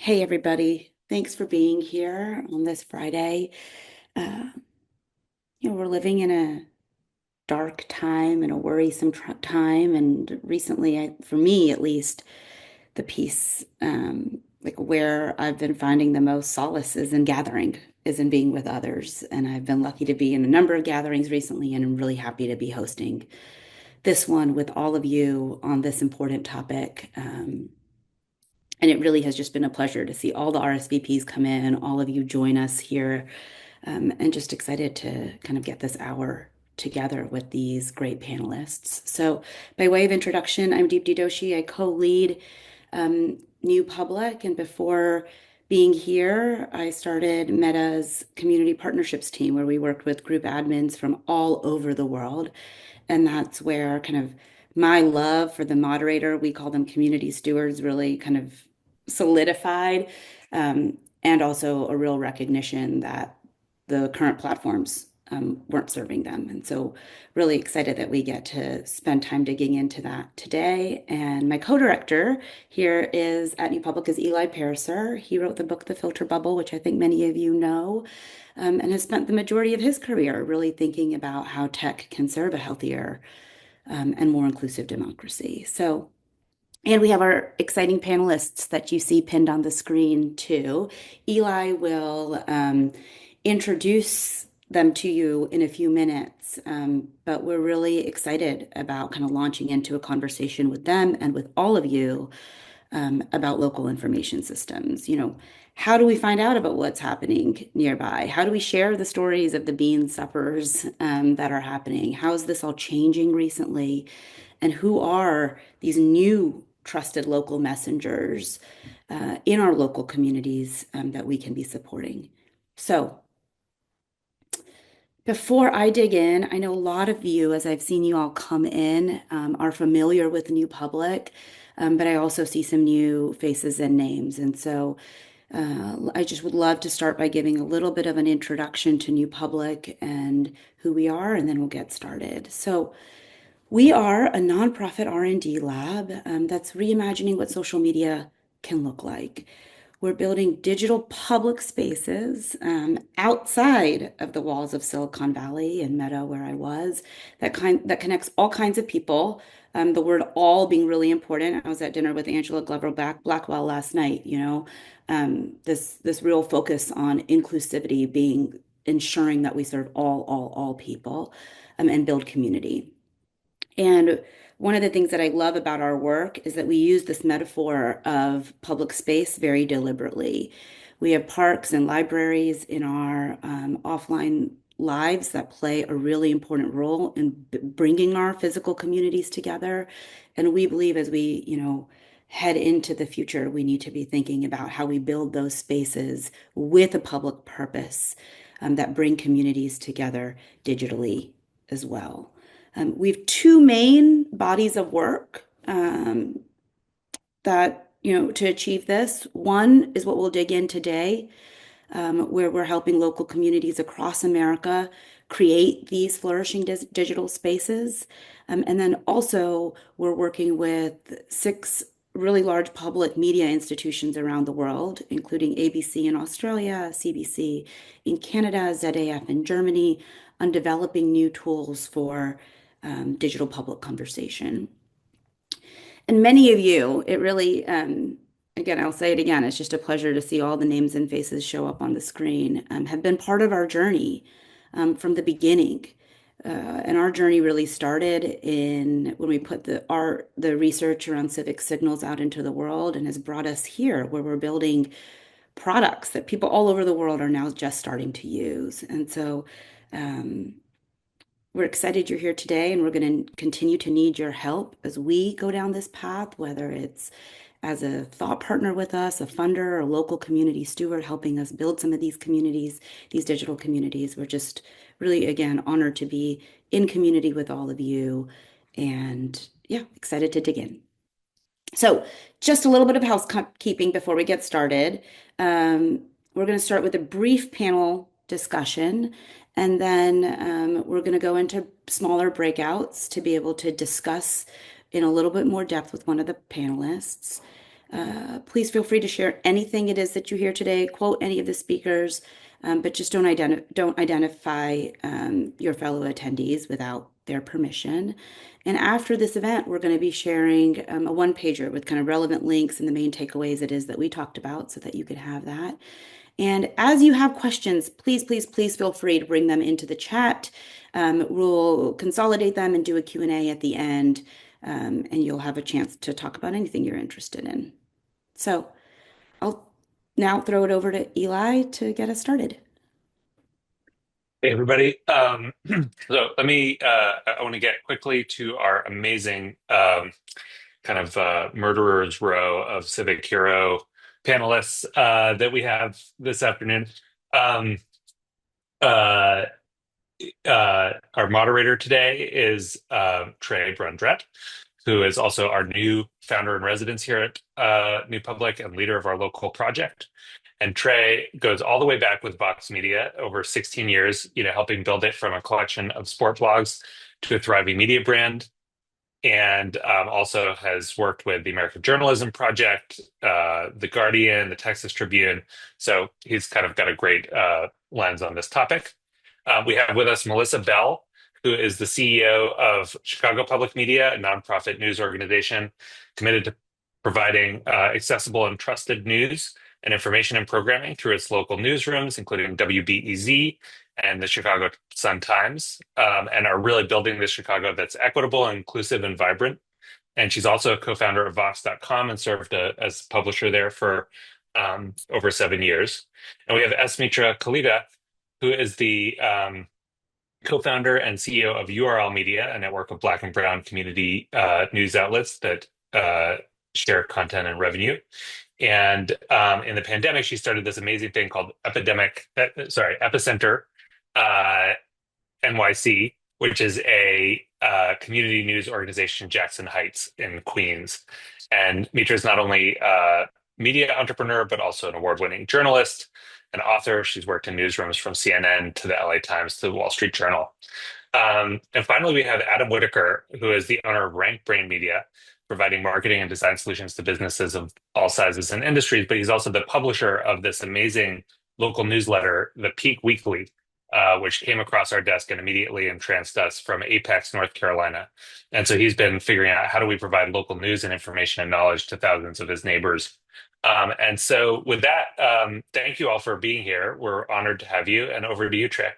Hey, everybody. Thanks for being here on this Friday. Uh, we're living in a dark time and a worrisome time. And recently, for me at least, the piece, like where I've been finding the most solace is in gathering, is in being with others. And I've been lucky to be in a number of gatherings recently, and I'm really happy to be hosting this one with all of you on this important topic. And it really has just been a pleasure to see all the RSVPs come in, all of you join us here, and just excited to kind of get this hour together with these great panelists. So, by way of introduction, I'm Deepti Doshi. I co-lead New Public, and before being here, I started Meta's community partnerships team, where we worked with group admins from all over the world. And that's where kind of my love for the moderator, we call them community stewards, really kind of solidified. And also a real recognition that the current platforms weren't serving them. And so, really excited that we get to spend time digging into that today. And my co-director here is at New Public is Eli Pariser. He wrote the book The Filter Bubble, which I think many of you know, and has spent the majority of his career really thinking about how tech can serve a healthier and more inclusive democracy. So, and we have our exciting panelists that you see pinned on the screen too. Eli will introduce them to you in a few minutes, but we're really excited about kind of launching into a conversation with them and with all of you about local information systems. How do we find out about what's happening nearby? How do we share the stories of the bean suppers that are happening? How is this all changing recently? And who are these new trusted local messengers in our local communities that we can be supporting? So, before I dig in, I know a lot of you, as I've seen you all come in, are familiar with New Public, but I also see some new faces and names. And so I just would love to start by giving a little bit of an introduction to New Public and who we are, and then we'll get started. So we are a nonprofit R&D lab that's reimagining what social media can look like. We're building digital public spaces outside of the walls of Silicon Valley and Meta, where I was, that connects all kinds of people. The word "all" being really important. I was at dinner with Angela Glover Blackwell last night. This real focus on inclusivity, being ensuring that we serve all people, and build community. And one of the things that I love about our work is that we use this metaphor of public space very deliberately. We have parks and libraries in our offline lives that play a really important role in bringing our physical communities together. And we believe as we, head into the future, we need to be thinking about how we build those spaces with a public purpose that bring communities together digitally as well. We have two main bodies of work that, to achieve this. One is what we'll dig in today, where we're helping local communities across America create these flourishing digital spaces. And then also, we're working with six really large public media institutions around the world, including ABC in Australia, CBC in Canada, ZAF in Germany, on developing new tools for digital public conversation. And many of you, it really, again, I'll say it again, it's just a pleasure to see all the names and faces show up on the screen, have been part of our journey from the beginning. And our journey really started when we put the research around civic signals out into the world, and has brought us here where we're building products that people all over the world are now just starting to use. And so we're excited you're here today, and we're going to continue to need your help as we go down this path, whether it's as a thought partner with us, a funder, or a local community steward helping us build some of these communities, these digital communities. We're just really, again, honored to be in community with all of you, and yeah, excited to dig in. So, just a little bit of housekeeping before we get started. We're going to start with a brief panel discussion, and then we're going to go into smaller breakouts to be able to discuss in a little bit more depth with one of the panelists. Please feel free to share anything it is that you hear today, quote any of the speakers, but just don't identify your fellow attendees without their permission. And after this event, we're going to be sharing a one-pager with kind of relevant links and the main takeaways it is that we talked about so that you could have that. And as you have questions, please feel free to bring them into the chat. We'll consolidate them and do a Q&A at the end, and you'll have a chance to talk about anything you're interested in. So I'll now throw it over to Eli to get us started. Hey everybody. So I want to get quickly to our amazing murderer's row of civic hero panelists that we have this afternoon. Um, uh, our moderator today is Trey Brundrett, who is also our new founder in residence here at New Public and leader of our local project. And Trey goes all the way back with Vox Media over 16 years, helping build it from a collection of sport blogs to a thriving media brand. And also has worked with the American Journalism Project, The Guardian, the Texas Tribune. So he's kind of got a great lens on this topic. We have with us Melissa Bell, who is the CEO of Chicago Public Media, a nonprofit news organization committed to providing accessible and trusted news and information and programming through its local newsrooms, including WBEZ and the Chicago Sun-Times, and are really building this Chicago that's equitable, inclusive, and vibrant. And she's also a co-founder of Vox.com and served as publisher there for over 7 years. And we have Mitra Kalita, who is the co-founder and CEO of URL Media, a network of Black and Brown community news outlets that share content and revenue. And in the pandemic, she started this amazing thing called Epicenter NYC, which is a community news organization in Jackson Heights in Queens. And Mitra is not only a media entrepreneur, but also an award-winning journalist and author. She's worked in newsrooms from CNN to the LA Times to the Wall Street Journal. And finally, we have Adam Whitaker, who is the owner of Rank Brain Media, providing marketing and design solutions to businesses of all sizes and industries. But he's also the publisher of this amazing local newsletter, The Peak Weekly, which came across our desk and immediately entranced us from Apex, North Carolina. And so he's been figuring out how do we provide local news and information and knowledge to thousands of his neighbors. And so with that, thank you all for being here. We're honored to have you. And over to you, Trey.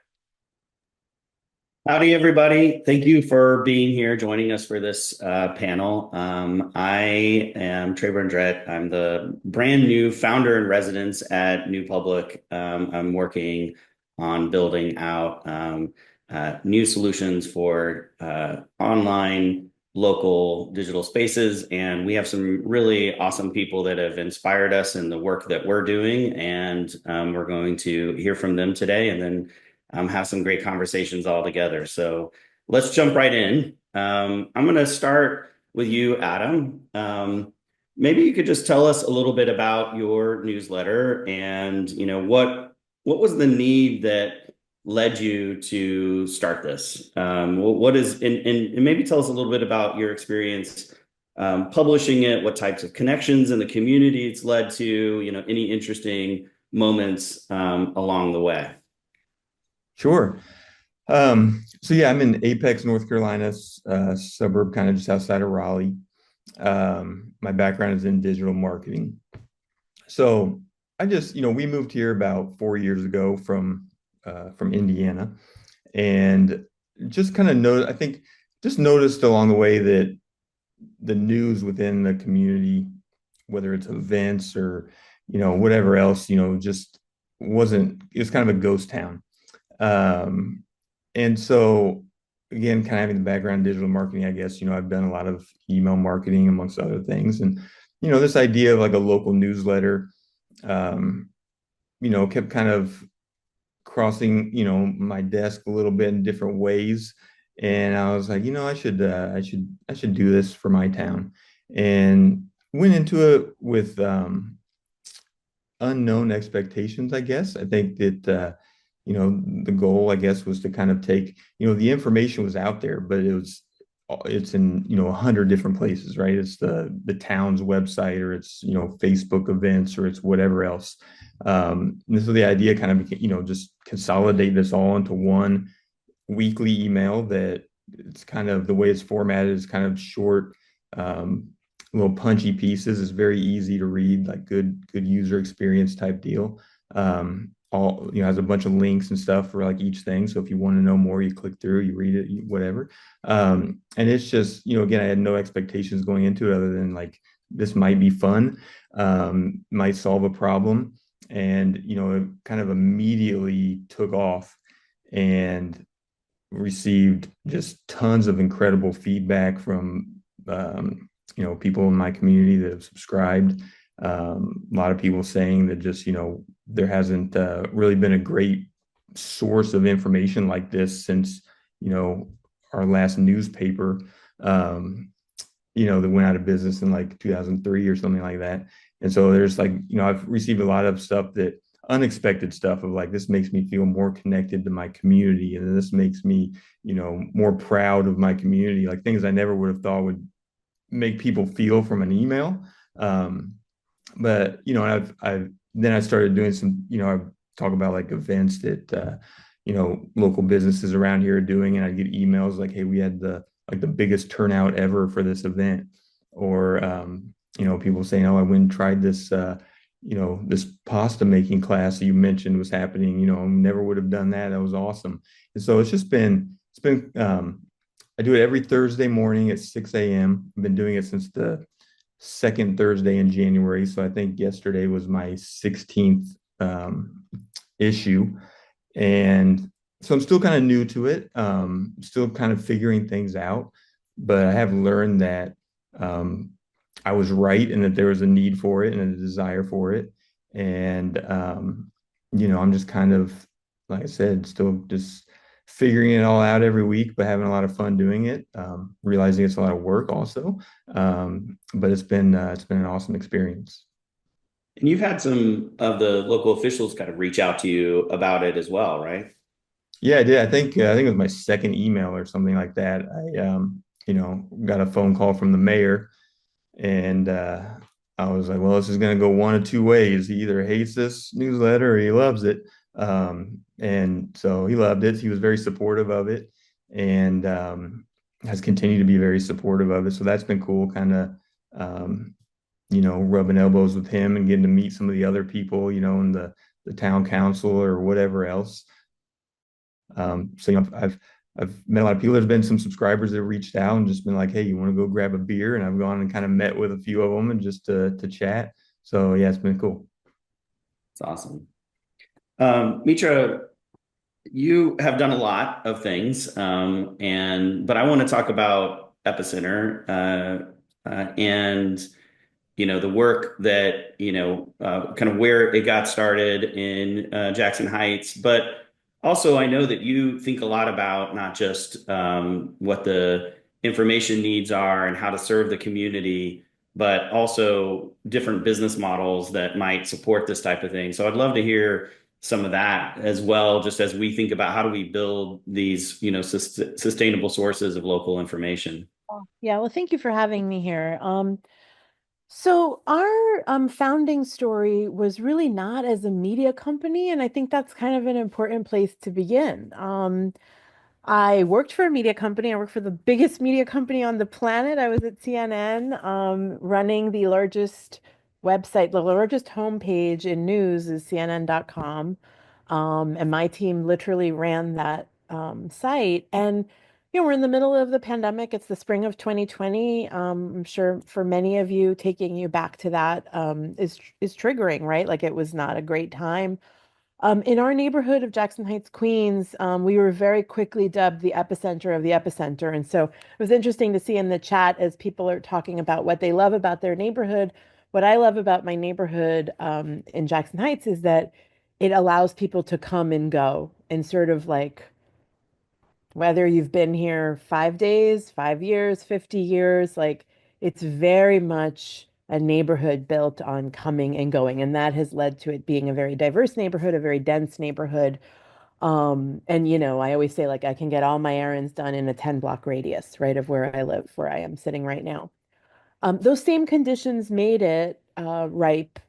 Howdy, everybody. Thank you for being here, joining us for this panel. I am Trey Brundrett. I'm the brand new founder in residence at New Public. I'm working on building out new solutions for online, local digital spaces. And we have some really awesome people that have inspired us in the work that we're doing. And we're going to hear from them today and then have some great conversations all together. So let's jump right in. I'm going to start with you, Adam. Maybe you could just tell us a little bit about your newsletter and, what was the need that led you to start this? What is, and maybe tell us a little bit about your experience publishing it, what types of connections in the community it's led to, any interesting moments along the way. Sure. So yeah, I'm in Apex, North Carolina, suburb kind of just outside of Raleigh. My background is in digital marketing. So I just, we moved here about 4 years ago from Indiana, and just kind of noticed along the way that the news within the community, whether it's events or, whatever else, just wasn't, it was kind of a ghost town. And so again, kind of having the background in digital marketing, I guess, I've done a lot of email marketing amongst other things. And, this idea of like a local newsletter, kept kind of crossing, my desk a little bit in different ways. And I was like, I should do this for my town, and went into it with, unknown expectations, I guess. I think that, the goal, I guess, was to kind of take, the information was out there, but it was it's in 100 different places, right? It's the town's website, or it's Facebook events, or it's whatever else. And so the idea kind of became, just consolidate this all into one weekly email that it's kind of the way it's formatted is kind of short, um, little punchy pieces. It's very easy to read, like good user experience type deal. All has a bunch of links and stuff for like each thing. So if you want to know more, you click through, you read it, whatever. And it's just, again, I had no expectations going into it other than like this might be fun, might solve a problem. And it kind of immediately took off and received just tons of incredible feedback from people in my community that have subscribed. A lot of people saying that just there hasn't really been a great source of information like this since our last newspaper that went out of business in like 2003 or something like that. And so there's like, I've received a lot of stuff that unexpected stuff of like, this makes me feel more connected to my community. And this makes me, more proud of my community, like things I never would have thought would make people feel from an email. But, then I started doing some, I talk about like events that, local businesses around here are doing. And I get emails like, hey, we had the biggest turnout ever for this event. Or, people saying, oh, I went and tried this, this pasta making class that you mentioned was happening, never would have done that. That was awesome. And so I do it every Thursday morning at 6 a.m. I've been doing it since the second Thursday in January. So I think yesterday was my 16th issue. And so I'm still kind of new to it, still kind of figuring things out. But I have learned that I was right and that there was a need for it and a desire for it. And, I'm just kind of, like I said, still just figuring it all out every week, but having a lot of fun doing it, realizing it's a lot of work also. But it's been an awesome experience. And you've had some of the local officials kind of reach out to you about it as well, right? Yeah, I did. I think it was my second email or something like that. I got a phone call from the mayor, and I was like, well, this is going to go one of two ways. He either hates this newsletter or he loves it. And so he loved it. He was very supportive of it, and has continued to be very supportive of it. So that's been cool, kind of, rubbing elbows with him and getting to meet some of the other people, in the town council or whatever else. So I've met a lot of people. There's been some subscribers that have reached out and just been like, "Hey, you want to go grab a beer?" And I've gone and kind of met with a few of them and just to chat. So yeah, it's been cool. It's awesome. Mitra, you have done a lot of things, but I want to talk about Epicenter and the work that kind of where it got started in Jackson Heights, but also I know that you think a lot about not just what the information needs are and how to serve the community, but also different business models that might support this type of thing. So I'd love to hear some of that as well, just as we think about how do we build these, sustainable sources of local information. Yeah, well, thank you for having me here. So our founding story was really not as a media company, and I think that's kind of an important place to begin. I worked for a media company. I worked for the biggest media company on the planet. I was at CNN, running the largest website, the largest homepage in news is CNN.com. And my team literally ran that site. And we're in the middle of the pandemic. It's the spring of 2020. I'm sure for many of you, taking you back to that is triggering, right? Like it was not a great time. In our neighborhood of Jackson Heights, Queens, we were very quickly dubbed the epicenter of the epicenter. And so it was interesting to see in the chat as people are talking about what they love about their neighborhood. What I love about my neighborhood in Jackson Heights is that it allows people to come and go and sort of like whether you've been here 5 days, 5 years, 50 years, like it's very much a neighborhood built on coming and going. And that has led to it being a very diverse neighborhood, a very dense neighborhood. And I always say like I can get all my errands done in a 10-block radius, right, of where I live, where I am sitting right now. Those same conditions made it ripe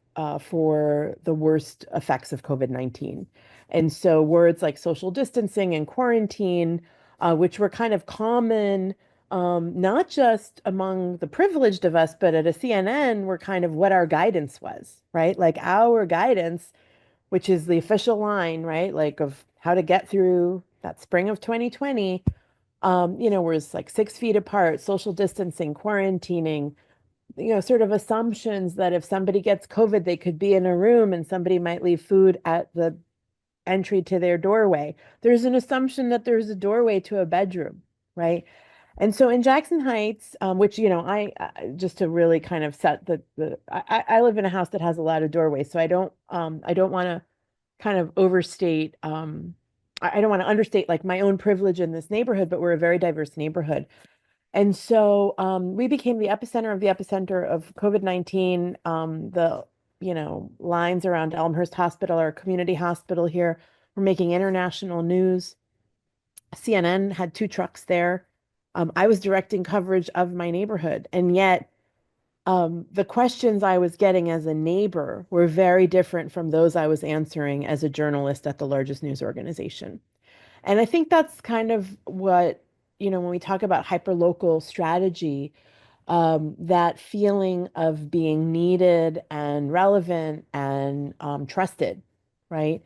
for the worst effects of COVID-19. And so words like social distancing and quarantine, which were kind of common, not just among the privileged of us, but at a CNN, were kind of what our guidance was, right? Like our guidance, which is the official line, right? Like of how to get through that spring of 2020, was like 6 feet apart, social distancing, quarantining, sort of assumptions that if somebody gets COVID, they could be in a room and somebody might leave food at the entry to their doorway. There's an assumption that there's a doorway to a bedroom, right? And so in Jackson Heights, which just to really kind of set I live in a house that has a lot of doorways, so I don't want to kind of overstate I don't want to understate like my own privilege in this neighborhood, but we're a very diverse neighborhood. And so we became the epicenter of COVID-19. Lines around Elmhurst Hospital, our community hospital here, were making international news. CNN had 2 trucks there. I was directing coverage of my neighborhood. And yet, the questions I was getting as a neighbor were very different from those I was answering as a journalist at the largest news organization. And I think that's kind of what, when we talk about hyperlocal strategy, that feeling of being needed and relevant and trusted, right,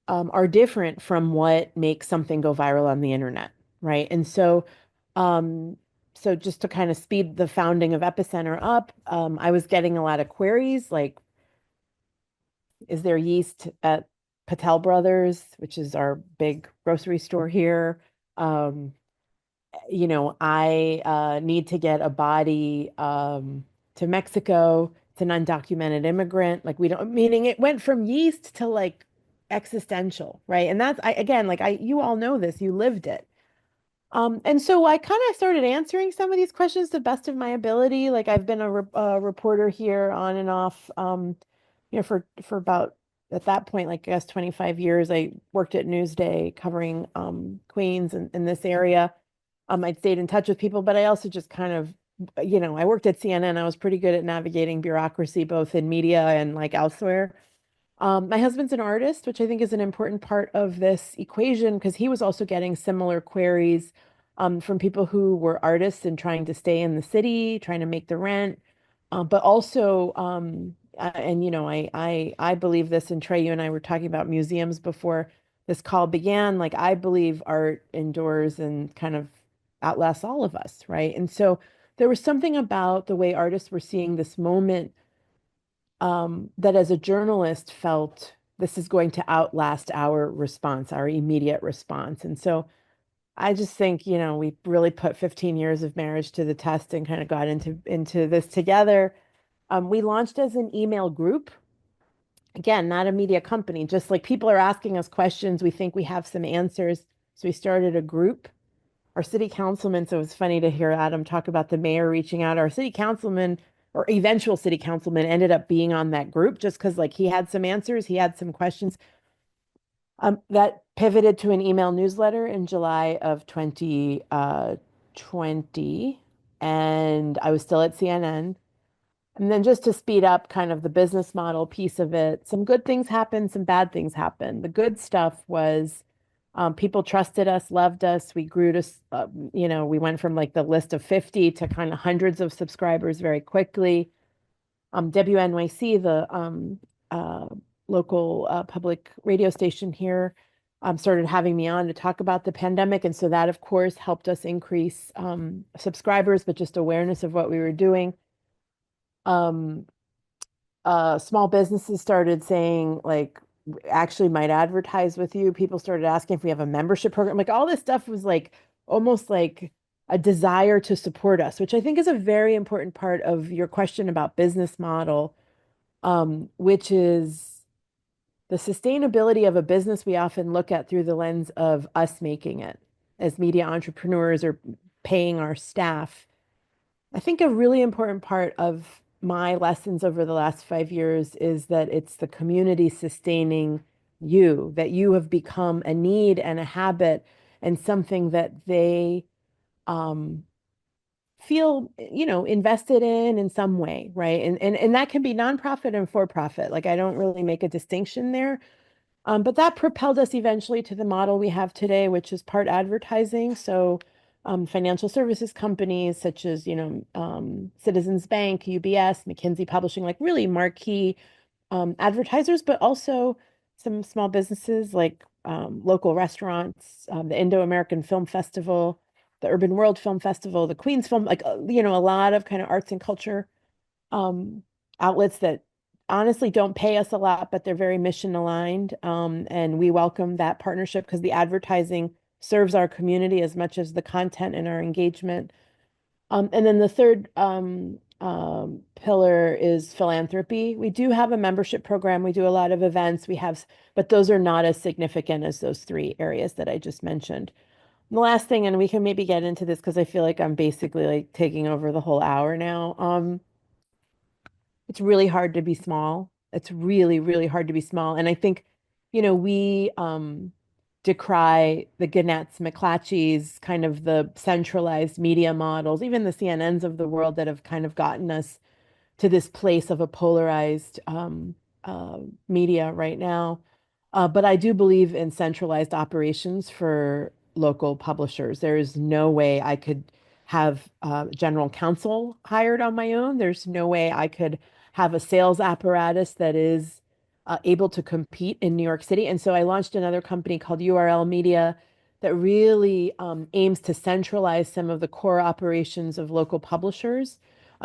are different from what makes something go viral on the internet, right? And um, so just to kind of speed the founding of Epicenter up, I was getting a lot of queries like, is there yeast at Patel Brothers, which is our big grocery store here? Um, I need to get a body to Mexico. It's an undocumented immigrant. Like we don't, meaning it went from yeast to like existential, right? And that's again, like you all know this, you lived it. And so I kind of started answering some of these questions to the best of my ability. Like I've been a reporter here on and off, for about at that point, like I guess 25 years. I worked at Newsday covering Queens and in this area. I stayed in touch with people, but I also just kind of, I worked at CNN. I was pretty good at navigating bureaucracy, both in media and like elsewhere. My husband's an artist, which I think is an important part of this equation because he was also getting similar queries from people who were artists and trying to stay in the city, trying to make the rent, but also, and I believe this. And Trey, you and I were talking about museums before this call began. Like I believe art endures and kind of outlasts all of us, right? And so there was something about the way artists were seeing this moment that as a journalist felt this is going to outlast our response, our immediate response. And so I just think, we really put 15 years of marriage to the test and kind of got into this together. We launched as an email group. Again, not a media company, just like people are asking us questions. We think we have some answers. So we started a group. Our city councilman, so it was funny to hear Adam talk about the mayor reaching out. Our city councilman or eventual city councilman ended up being on that group just because like he had some answers, he had some questions. That pivoted to an email newsletter in July of 2020, and I was still at CNN. And then just to speed up kind of the business model piece of it, some good things happened, some bad things happened. The good stuff was people trusted us, loved us. We grew to, we went from like the list of 50 to kind of hundreds of subscribers very quickly. WNYC, the uh, local public radio station here, started having me on to talk about the pandemic. And so that, of course, helped us increase subscribers, but just awareness of what we were doing. Um, Small businesses started saying, like, actually might advertise with you. People started asking if we have a membership program. Like, all this stuff was like almost like a desire to support us, which I think is a very important part of your question about business model, which is the sustainability of a business we often look at through the lens of us making it as media entrepreneurs or paying our staff. I think a really important part of my lessons over the last 5 years is that it's the community sustaining you, that you have become a need and a habit and something that they um, feel, invested in some way, right? And that can be nonprofit and for profit. Like I don't really make a distinction there. But that propelled us eventually to the model we have today, which is part advertising. So financial services companies such as, Citizens Bank, UBS, McKinsey Publishing, like really marquee advertisers, but also some small businesses like local restaurants, the Indo-American Film Festival, the Urban World Film Festival, the Queens Film, like, a lot of kind of arts and culture um, outlets that honestly don't pay us a lot, but they're very mission aligned. And we welcome that partnership because the advertising serves our community as much as the content and our engagement. And then the third pillar is philanthropy. We do have a membership program. We do a lot of events. But those are not as significant as those three areas that I just mentioned. And the last thing, and we can maybe get into this because I feel like I'm basically like taking over the whole hour now. It's really hard to be small. It's really, really hard to be small. And I think, we decry the Gannett's, McClatchy's, kind of the centralized media models, even the CNNs of the world that have kind of gotten us to this place of a polarized media right now. But I do believe in centralized operations for local publishers. There is no way I could have general counsel hired on my own. There's no way I could have a sales apparatus that is able to compete in New York City. And so I launched another company called URL Media that really aims to centralize some of the core operations of local publishers.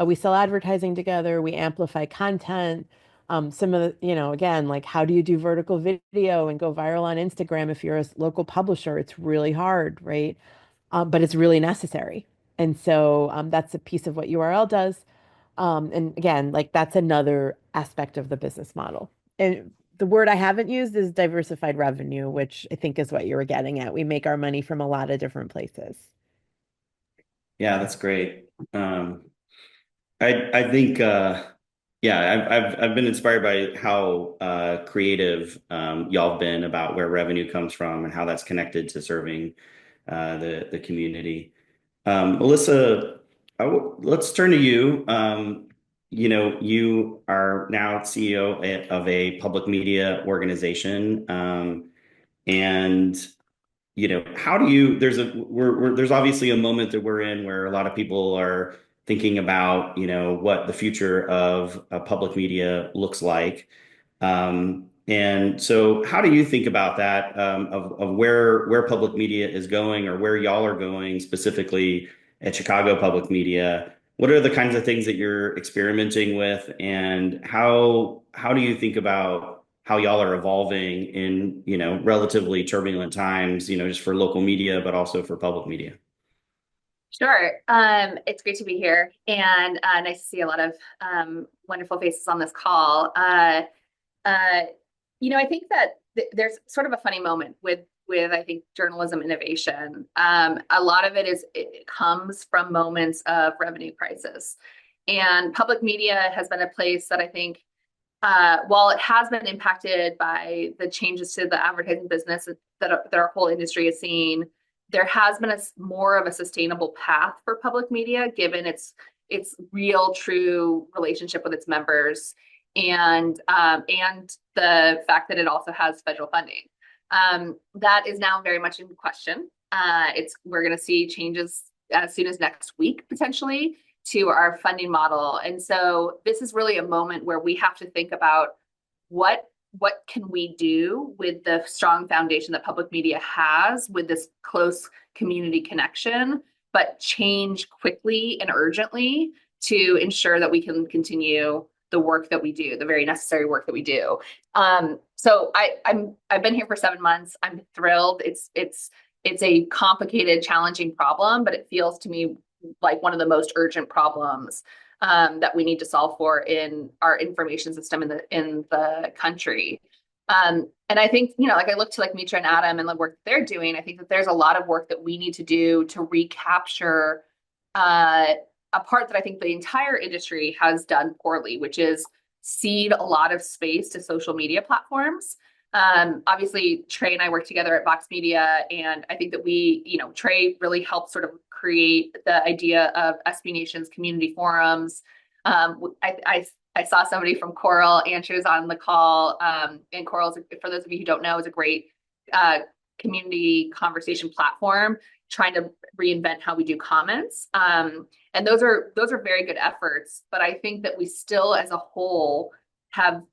We sell advertising together, we amplify content. Some of the, again, like how do you do vertical video and go viral on Instagram if you're a local publisher? It's really hard, right? But it's really necessary. And so that's a piece of what URL does. And again, like that's another aspect of the business model. And the word I haven't used is diversified revenue, which I think is what you were getting at. We make our money from a lot of different places. Yeah, that's great. I think yeah, I've been inspired by how creative y'all have been about where revenue comes from and how that's connected to serving the community. Melissa, let's turn to you. You are now CEO of a public media organization, and how do you? There's obviously a moment that we're in where a lot of people are thinking about what the future of public media looks like. And so how do you think about that, of where public media is going or where y'all are going specifically at Chicago Public Media? What are the kinds of things that you're experimenting with, and how do you think about how y'all are evolving in, relatively turbulent times, just for local media, but also for public media? Sure. It's great to be here and nice to see a lot of wonderful faces on this call. I think that there's sort of a funny moment with I think journalism innovation. A lot of it comes from moments of revenue crisis, and public media has been a place that I think, while it has been impacted by the changes to the advertising business that our whole industry has seen, there has been more of a sustainable path for public media, given its real, true relationship with its members, and the fact that it also has federal funding. That is now very much in question. We're going to see changes as soon as next week, potentially, to our funding model. And so this is really a moment where we have to think about what can we do with the strong foundation that public media has with this close community connection, but change quickly and urgently to ensure that we can continue the work that we do, the very necessary work that we do. So I've been here for 7 months. I'm thrilled. It's a complicated, challenging problem, but it feels to me like one of the most urgent problems that we need to solve for in our information system in the country. And I think, like I look to like Mitra and Adam and the work that they're doing, I think that there's a lot of work that we need to do to recapture a part that I think the entire industry has done poorly, which is cede a lot of space to social media platforms. Obviously, Trey and I work together at Vox Media, and I think that Trey really helped sort of create the idea of SB Nation's community forums. I saw somebody from Coral Answers on the call, and Coral's, for those of you who don't know, is a great community conversation platform trying to reinvent how we do comments. And those are very good efforts, but I think that we still, as a whole, have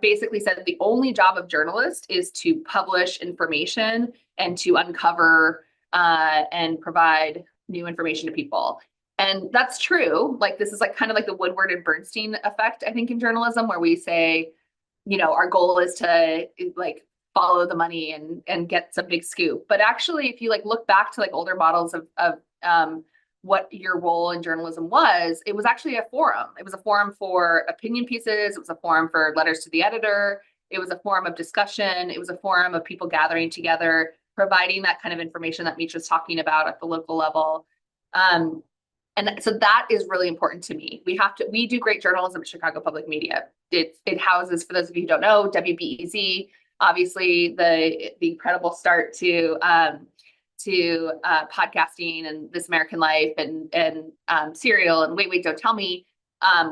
basically said the only job of journalists is to publish information and to uncover and provide new information to people. And that's true. Like, this is like kind of like the Woodward and Bernstein effect, I think, in journalism, where we say, our goal is to like follow the money and get some big scoop. But actually, if you like look back to like older models of what your role in journalism was, it was actually a forum. It was a forum for opinion pieces. It was a forum for letters to the editor. It was a forum of discussion. It was a forum of people gathering together, providing that kind of information that Mitra's talking about at the local level. And so that is really important to me. We do great journalism at Chicago Public Media. It houses, for those of you who don't know, WBEZ, obviously the incredible start to podcasting and This American Life and Serial and Wait, Don't Tell Me.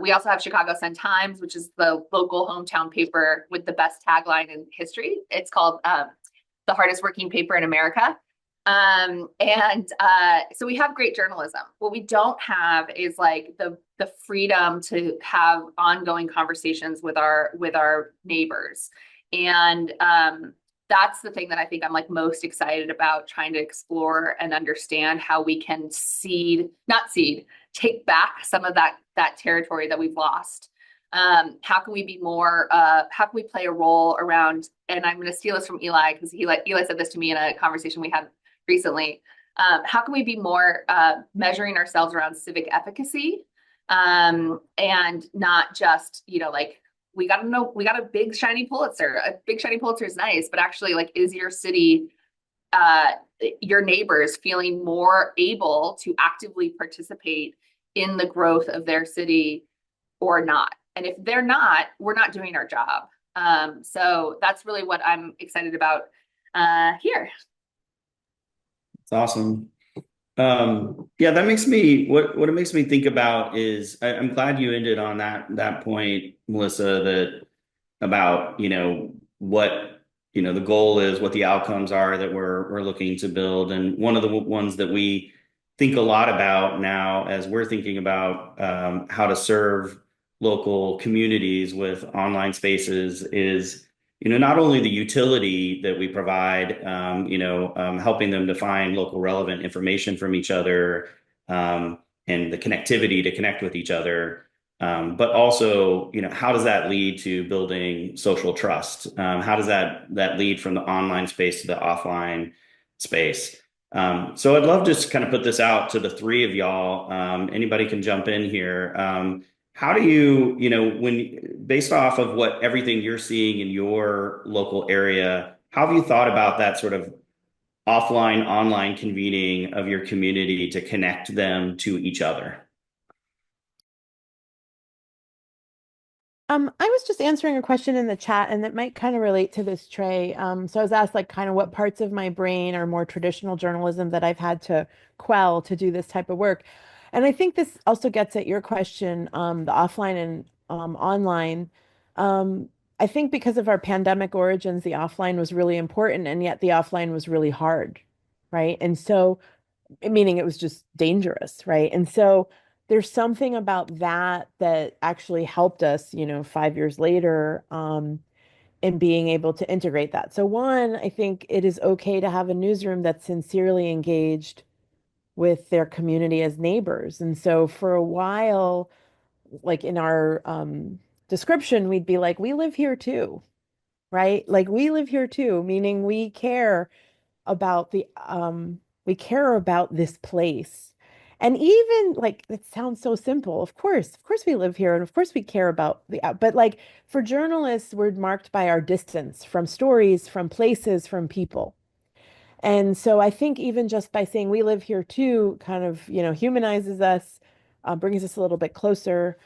We also have Chicago Sun-Times, which is the local hometown paper with the best tagline in history. It's called the hardest working paper in America. So we have great journalism. What we don't have is like the freedom to have ongoing conversations with our neighbors. And that's the thing that I think I'm like most excited about, trying to explore and understand how we can take back some of that territory that we've lost. How can we be more, how can we play a role around, and I'm going to steal this from Eli, because Eli said this to me in a conversation we had recently. How can we be more measuring ourselves around civic efficacy, and not just, like, we got a big shiny Pulitzer. A big shiny Pulitzer is nice, but actually, like, is your city, your neighbors feeling more able to actively participate in the growth of their city or not? And if they're not, we're not doing our job. So that's really what I'm excited about here. It's awesome. Yeah, that makes me, what it makes me think about is, I'm glad you ended on that point, Melissa, that about, what, the goal is, what the outcomes are that we're looking to build. And one of the ones that we think a lot about now, as we're thinking about how to serve local communities with online spaces, is not only the utility that we provide, helping them to find local relevant information from each other, and the connectivity to connect with each other, but also, how does that lead to building social trust? How does that lead from the online space to the offline space? So I'd love to just kind of put this out to the three of y'all. Anybody can jump in here. How do you, based off of everything you're seeing in your local area, how have you thought about that sort of offline, online convening of your community to connect them to each other? I was just answering a question in the chat, and that might kind of relate to this, Trey. So I was asked, like, kind of what parts of my brain are more traditional journalism that I've had to quell to do this type of work. And I think this also gets at your question, the offline and online. I think because of our pandemic origins, the offline was really important, and yet the offline was really hard, right? And so, meaning it was just dangerous, right? And so there's something about that that actually helped us, 5 years later, in being able to integrate that. So one, I think it is okay to have a newsroom that's sincerely engaged with their community as neighbors. And so for a while, like in our description, we'd be like, we live here too, right? Like, we live here too, meaning about the we care about this place. And even, like, it sounds so simple. Of course we live here, and of course we care about but like, for journalists, we're marked by our distance from stories, from places, from people. And so I think even just by saying we live here too kind of, humanizes us, brings us a little bit closer.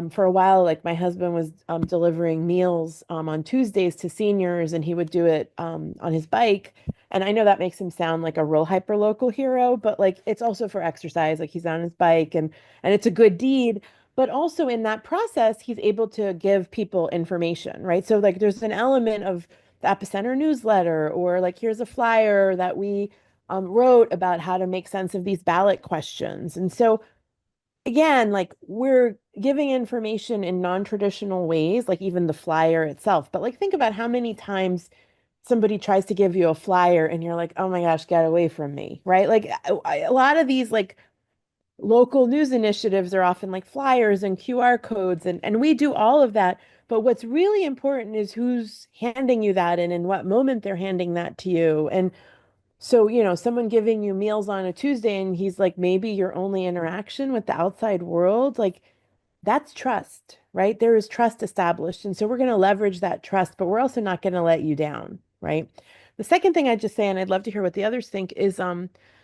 for a while, like my husband was delivering meals on Tuesdays to seniors, and he would do it on his bike. And I know that makes him sound like a real hyperlocal hero, but like it's also for exercise. Like he's on his bike, and it's a good deed. But also in that process, he's able to give people information, right? So like there's an element of the Epicenter newsletter, or like here's a flyer that we wrote about how to make sense of these ballot questions. And so again, like we're giving information in non-traditional ways, like even the flyer itself. But like think about how many times somebody tries to give you a flyer and you're like, oh my gosh, get away from me, right? Like a lot of these like local news initiatives are often like flyers and QR codes, and we do all of that. But what's really important is who's handing you that and in what moment they're handing that to you. And so, someone giving you meals on a Tuesday and he's like maybe your only interaction with the outside world, like that's trust, right? There is trust established. And so we're going to leverage that trust, but we're also not going to let you down, right? The second thing I'd just say, and I'd love to hear what the others think, is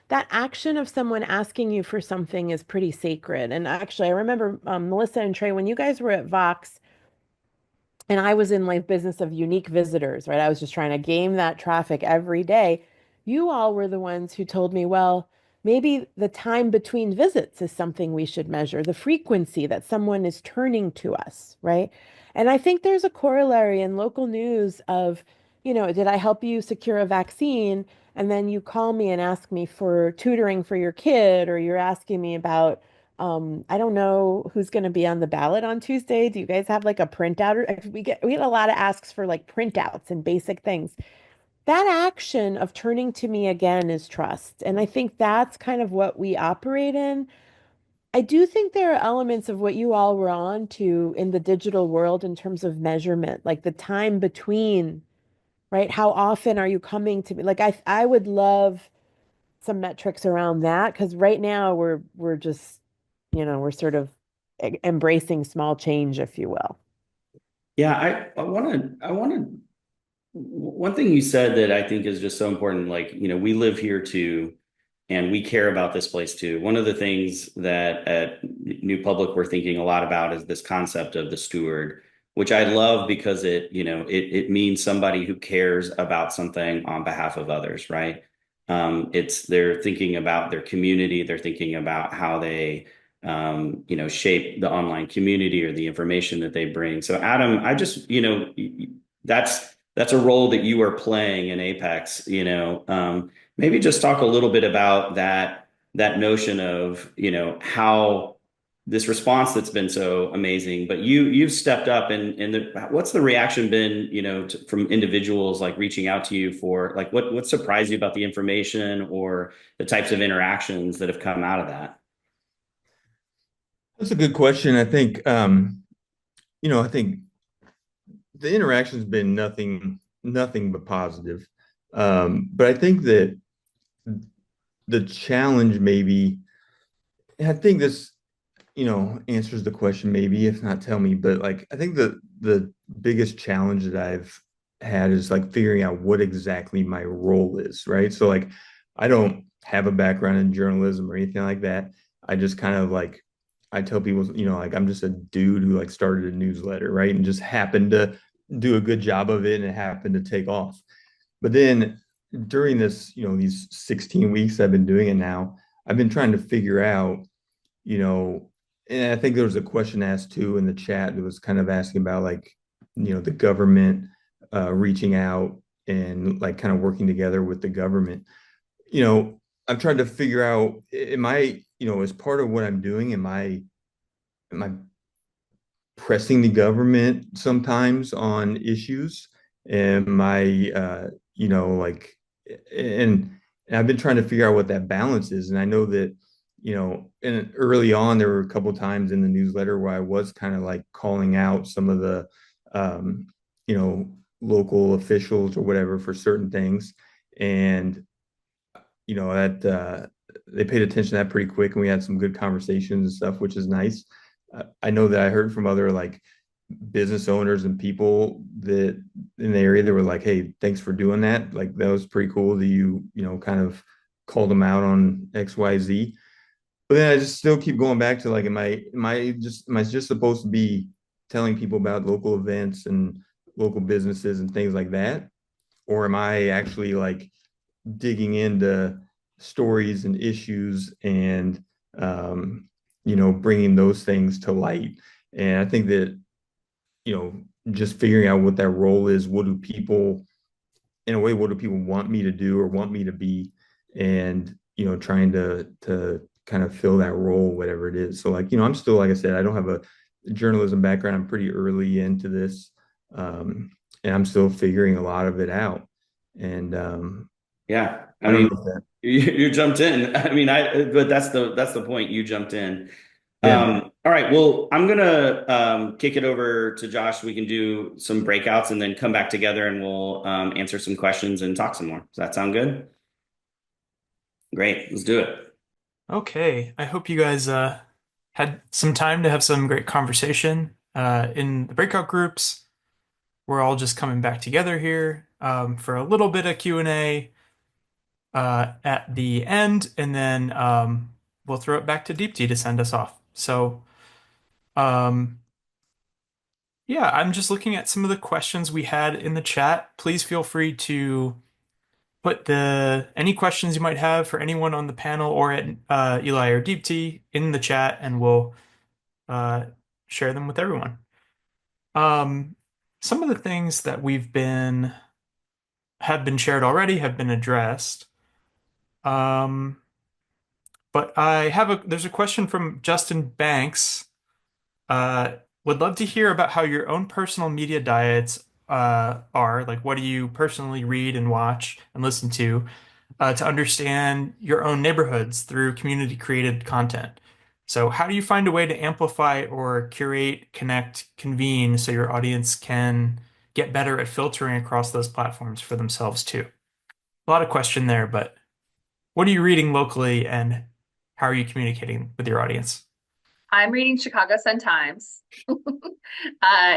that action of someone asking you for something is pretty sacred. And actually, I remember Melissa and Trey, when you guys were at Vox, and I was in like business of unique visitors, right? I was just trying to game that traffic every day. You all were the ones who told me, well, maybe the time between visits is something we should measure, the frequency that someone is turning to us, right? And I think there's a corollary in local news of, did I help you secure a vaccine? And then you call me and ask me for tutoring for your kid, or you're asking me about I don't know who's going to be on the ballot on Tuesday. Do you guys have like a printout? Or we get a lot of asks for like printouts and basic things. That action of turning to me again is trust. And I think that's kind of what we operate in. I do think there are elements of what you all were on to in the digital world in terms of measurement, like the time between, right? How often are you coming to me? Like I would love some metrics around that, because right now we're just, we're sort of embracing small change, if you will. Yeah, I want to one thing you said that I think is just so important, like, we live here too, and we care about this place too. One of the things that at New Public we're thinking a lot about is this concept of the steward, which I love because it means somebody who cares about something on behalf of others, right? They're thinking about their community, they're thinking about how they shape the online community or the information that they bring. So Adam, I just, that's a role that you are playing in Apex, maybe just talk a little bit about that notion of, how this response that's been so amazing, but you've stepped up, and what's the reaction been, from individuals like reaching out to you for like what surprised you about the information or the types of interactions that have come out of that? That's a good question. I think the interaction's been nothing but positive. But I think that the challenge maybe, and I think this, answers the question maybe, if not tell me, but like I think the biggest challenge that I've had is like figuring out what exactly my role is, right? So like I don't have a background in journalism or anything like that. I just kind of like I tell people, like I'm just a dude who like started a newsletter, right? And just happened to do a good job of it and it happened to take off. But then during this, these 16 weeks I've been doing it now, I've been trying to figure out, and I think there was a question asked too in the chat that was kind of asking about like, the government reaching out and like kind of working together with the government. I've tried to figure out, am I, as part of what I'm doing, am I pressing the government sometimes on issues? Am I, like, and I've been trying to figure out what that balance is. And I know that, and early on, there were a couple of times in the newsletter where I was kind of like calling out some of the, local officials or whatever for certain things. And, that they paid attention to that pretty quick, and we had some good conversations and stuff, which is nice. I know that I heard from other like business owners and people that in the area that were like, "Hey, thanks for doing that. Like that was pretty cool that you kind of called them out on XYZ." But then I just still keep going back to like, am I just supposed to be telling people about local events and local businesses and things like that? Or am I actually like digging into stories and issues and bringing those things to light? And I think that, just figuring out what that role is, in a way, what do people want me to do or want me to be? And, trying to kind of fill that role, whatever it is. So like, I'm still, like I said, I don't have a journalism background. I'm pretty early into this. And I'm still figuring a lot of it out. And Yeah, I I don't mean, know if that, you jumped in. I mean, but that's the point. You jumped in. yeah. All right. Well, I'm gonna kick it over to Josh. We can do some breakouts and then come back together and we'll answer some questions and talk some more. Does that sound good? Great. Let's do it. Okay, I hope you guys had some time to have some great conversation in the breakout groups. We're all just coming back together here for a little bit of Q&A at the end, and then we'll throw it back to Deepti to send us off. So, um, yeah, I'm just looking at some of the questions we had in the chat. Please feel free to put any questions you might have for anyone on the panel or at Eli or Deepti in the chat, and we'll uh, share them with everyone. Some of the things that have been shared already have been addressed. But there's a question from Justin Banks. Would love to hear about how your own personal media diets are. Like, what do you personally read and watch and listen to understand your own neighborhoods through community created content? So, how do you find a way to amplify or curate, connect, convene so your audience can get better at filtering across those platforms for themselves too? A lot of question there, but what are you reading locally and how are you communicating with your audience? I'm reading Chicago Sun-Times.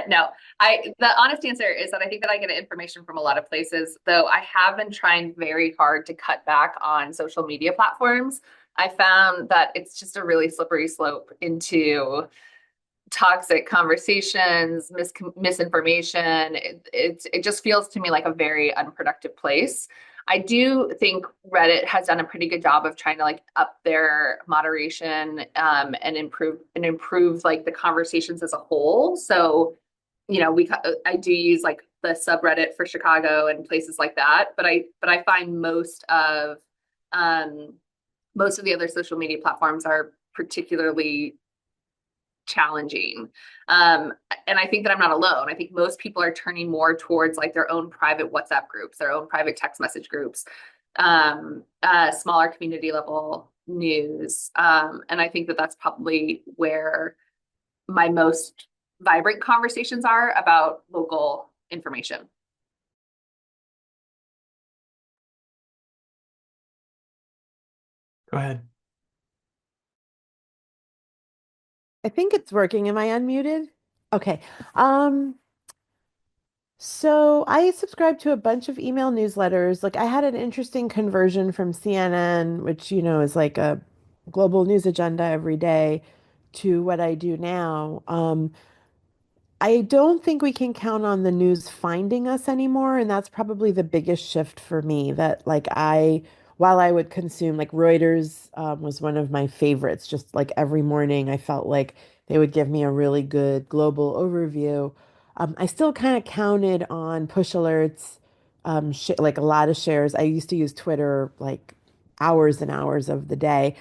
No, the honest answer is that I think that I get information from a lot of places, though I have been trying very hard to cut back on social media platforms. I found that it's just a really slippery slope into toxic conversations, misinformation. It just feels to me like a very unproductive place. I do think Reddit has done a pretty good job of trying to like up their moderation and improve like the conversations as a whole. So, I do use like the subreddit for Chicago and places like that, but I find most of the other social media platforms are particularly challenging. And I think that I'm not alone. I think most people are turning more towards like their own private WhatsApp groups, their own private text message groups, smaller community level news. And I think that that's probably where my most vibrant conversations are about local information. Go ahead. I think it's working. Am I unmuted? Okay. So I subscribe to a bunch of email newsletters. Like I had an interesting conversion from CNN, which, is like a global news agenda every day, to what I do now. I don't think we can count on the news finding us anymore, and that's probably the biggest shift for me. That like while I would consume like Reuters was one of my favorites. Just like every morning, I felt like they would give me a really good global overview. I still kind of counted on push alerts, sh like a lot of shares. I used to use Twitter like hours and hours of the day.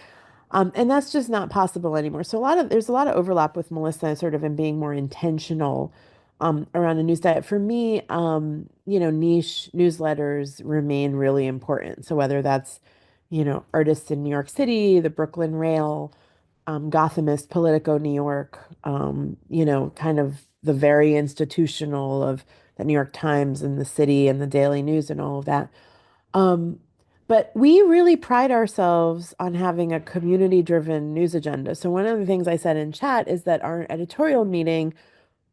And that's just not possible anymore. So there's a lot of overlap with Melissa sort of in being more intentional around a news diet. For me, niche newsletters remain really important. So whether that's, artists in New York City, the Brooklyn Rail, Gothamist, Politico New York, kind of the very institutional of the New York Times and the City and the Daily News and all of that. Um, but we really pride ourselves on having a community-driven news agenda. So one of the things I said in chat is that our editorial meeting,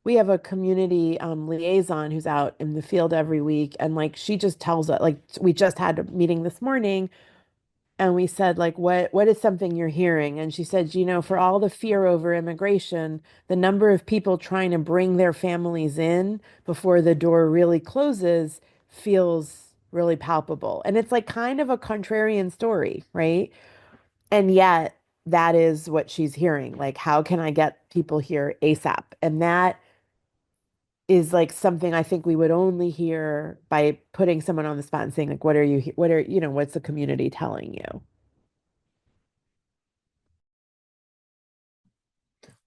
we have a community liaison who's out in the field every week, and like she just tells us, like we just had a meeting this morning And we said, like, what is something you're hearing? And she said, for all the fear over immigration, the number of people trying to bring their families in before the door really closes feels really palpable. And it's like kind of a contrarian story, right? And yet that is what she's hearing. Like, how can I get people here ASAP? And that is like something I think we would only hear by putting someone on the spot and saying, like, what's the community telling you?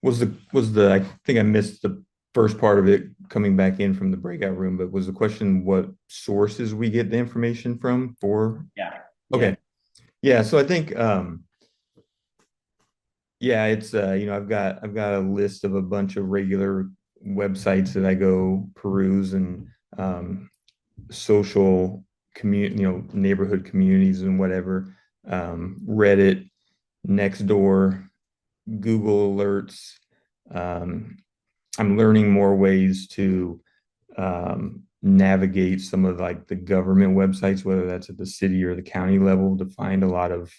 I think I missed the first part of it coming back in from the breakout room, but was the question what sources we get the information from for? Yeah. Okay. Yeah. So I think, yeah, it's, I've got a list of a bunch of regular websites that I go peruse and, social community, neighborhood communities and whatever, Reddit, Nextdoor, Google alerts. I'm learning more ways to navigate some of like the government websites, whether that's at the city or the county level, to find a lot of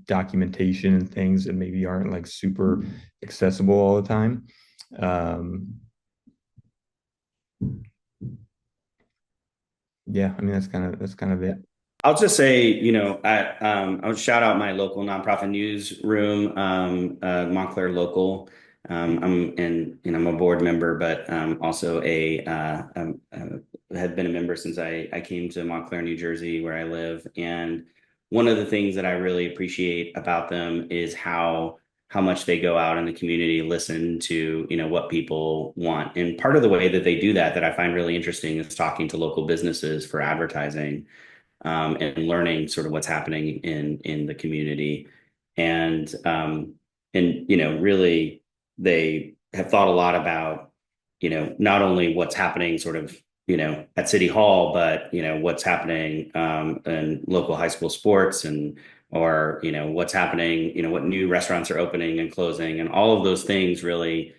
documentation and things that maybe aren't like super accessible all the time. Yeah, I mean that's kind of it. I'll just say, I would shout out my local nonprofit newsroom, Montclair Local. I'm a board member, but also have been a member since I came to Montclair, New Jersey, where I live. And one of the things that I really appreciate about them is how much they go out in the community, listen to, what people want. And part of the way that they do that I find really interesting is talking to local businesses for advertising, and learning sort of what's happening in the community. And really they have thought a lot about, not only what's happening sort of, at City Hall, but, what's happening in local high school sports or what's happening, what new restaurants are opening and closing, and all of those things really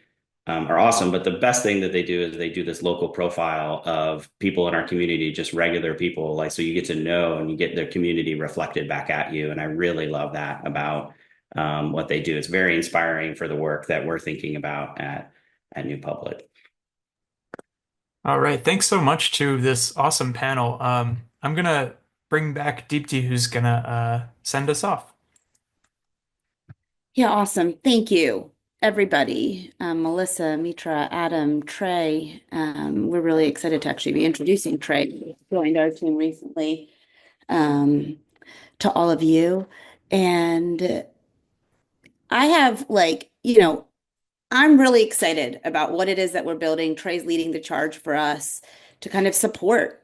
are awesome. But the best thing that they do is they do this local profile of people in our community, just regular people. Like, so you get to know and you get their community reflected back at you. And I really love that about what they do. It's very inspiring for the work that we're thinking about at New Public. All right. Thanks so much to this awesome panel. I'm going to bring back Deepti, who's going to send us off. Yeah, awesome. Thank you, everybody. Melissa, Mitra, Adam, Trey. We're really excited to actually be introducing Trey, who joined our team recently, to all of you. And I have I'm really excited about what it is that we're building. Trey's leading the charge for us to kind of support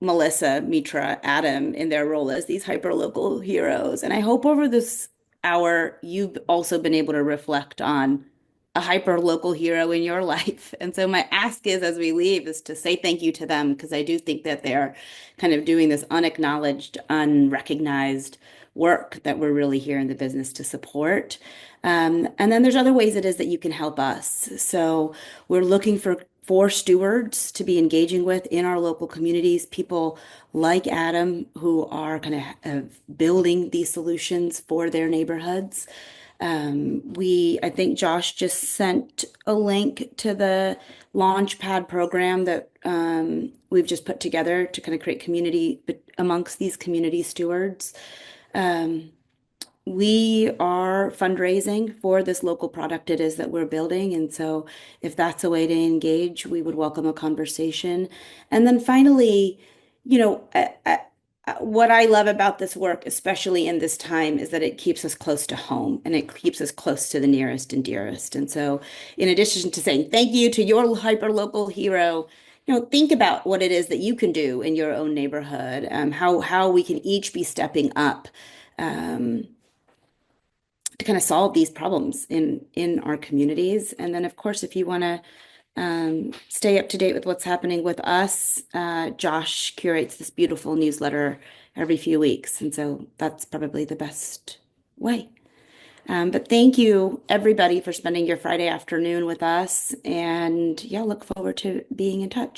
Melissa, Mitra, Adam in their role as these hyperlocal heroes. And I hope over this hour, you've also been able to reflect on a hyperlocal hero in your life. And so my ask is, as we leave, is to say thank you to them, because I do think that they're kind of doing this unacknowledged, unrecognized work that we're really here in the business to support. And then there's other ways it is that you can help us. So we're looking for stewards to be engaging with in our local communities, people like Adam who are kind of building these solutions for their neighborhoods. I think Josh just sent a link to the Launchpad program that we've just put together to kind of create community amongst these community stewards. We are fundraising for this local product it is that we're building. And so if that's a way to engage, we would welcome a conversation. And then finally, what I love about this work, especially in this time, is that it keeps us close to home and it keeps us close to the nearest and dearest. And so in addition to saying thank you to your hyperlocal hero, think about what it is that you can do in your own neighborhood, how we can each be stepping up. To kind of solve these problems in our communities. And then, of course, if you want to stay up to date with what's happening with us, Josh curates this beautiful newsletter every few weeks. And so that's probably the best way. But thank you, everybody, for spending your Friday afternoon with us. And yeah, look forward to being in touch.